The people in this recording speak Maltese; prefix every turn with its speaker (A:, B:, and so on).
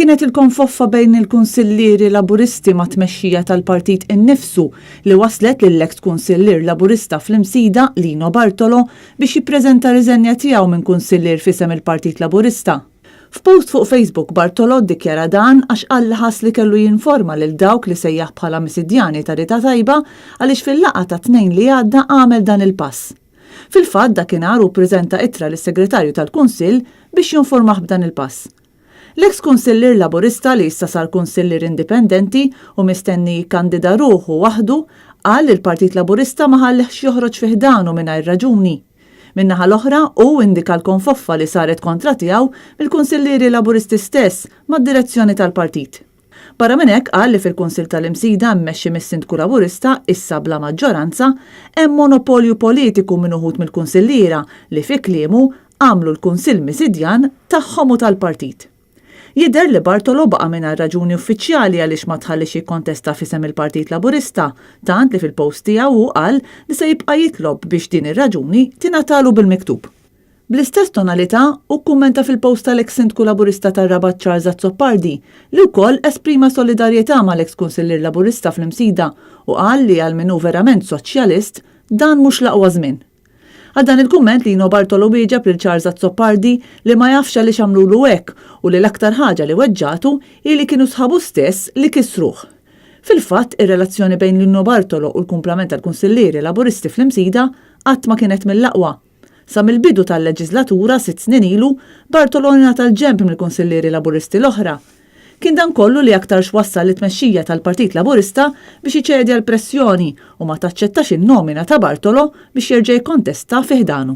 A: Kienet il-konfoffa bejn il-kunsillieri Laburisti ma' tmexxija tal-partit innifsu li waslet lill-eks kunsillier Laburista fl-Imsida Lino Bartolo biex jippreżenta riżenja tiegħu minn kunsillier fisem il-Partit Laburista. F'post fuq Facebook Bartolo ddikjara dan għax qal ħass li kellu jinforma lil dawk li sejjaħ bħala misidjani ta' Rita Tajba għaliex fil-laqgħa ta' tnejn li għadda għamel dan il-pass. Fil-fatt dakinhar hu ppreżenta ittra lis-Segretarju tal-Kunsill biex jinformah b'dan il-pass. L-eks kunsillier Laburista li issa sar kunsillier indipendenti u mistenni jikkandida ruħu waħdu qal li l-Partit Laburista ma ħallehx joħroġ fih danu mingħajr raġuni. Min-naħa l-oħra hu indika l-konfoffa li saret kontra tiegħu mill-kunsillieri Laburisti stess mad-direzzjoni tal-partit. Barra minn hekk qal li fil-Kunsill tal-Imsida mmexxi mis-Sindku Laburista issa bla maġġoranza hemm monopolju politiku minn uħud mill-kunsilliera li fi kliemu għamlu l-Kunsill Misidjan tagħhom u tal-partit. Jidher li Bartolo baqa' mingħajr raġuni uffiċjali għaliex ma tħallix jikkontesta fisem il-Partit Laburista, tant li fil-post tiegħu qal li se jibqa' jitlob biex din ir-raġuni tingħatalu bil-miktub. Bl-istess tonalità kummenta fil-post tal-eks Sindku Laburista tar-Rabat Charles Azzopardi li wkoll esprima solidarjetà mal-eks kunsillier Laburista fl-Imsida u qal li għal minnu verament soċjalist dan mhux l-aqwa żmien. Għal dan il-kumment Lino Bartolo wieġeb lil Charles Azzopardi li ma jafx li xamlulu hekk u li l-aktar ħaġa li weġġatu li kienu sħabu stess li kisruh. Fil-fatt, ir-relazzjoni bejn Lino Bartolo u l-kumplament tal-kunsillieri Laburisti fl-Imsida qatt ma kienet mill-aqwa. Sa mill-bidu tal-leġislatura 6 snin ilu, Bartolo ngħata l-ġenb mill-kunsillieri Laburisti l-oħra. Kien dan kollu li aktar xwassal li tmexxija tal-Partit Laburista biex iċedja l-pressjoni u ma taċċettax in-nomina ta' Bartolo biex jerġa' jikkontesta fih danu.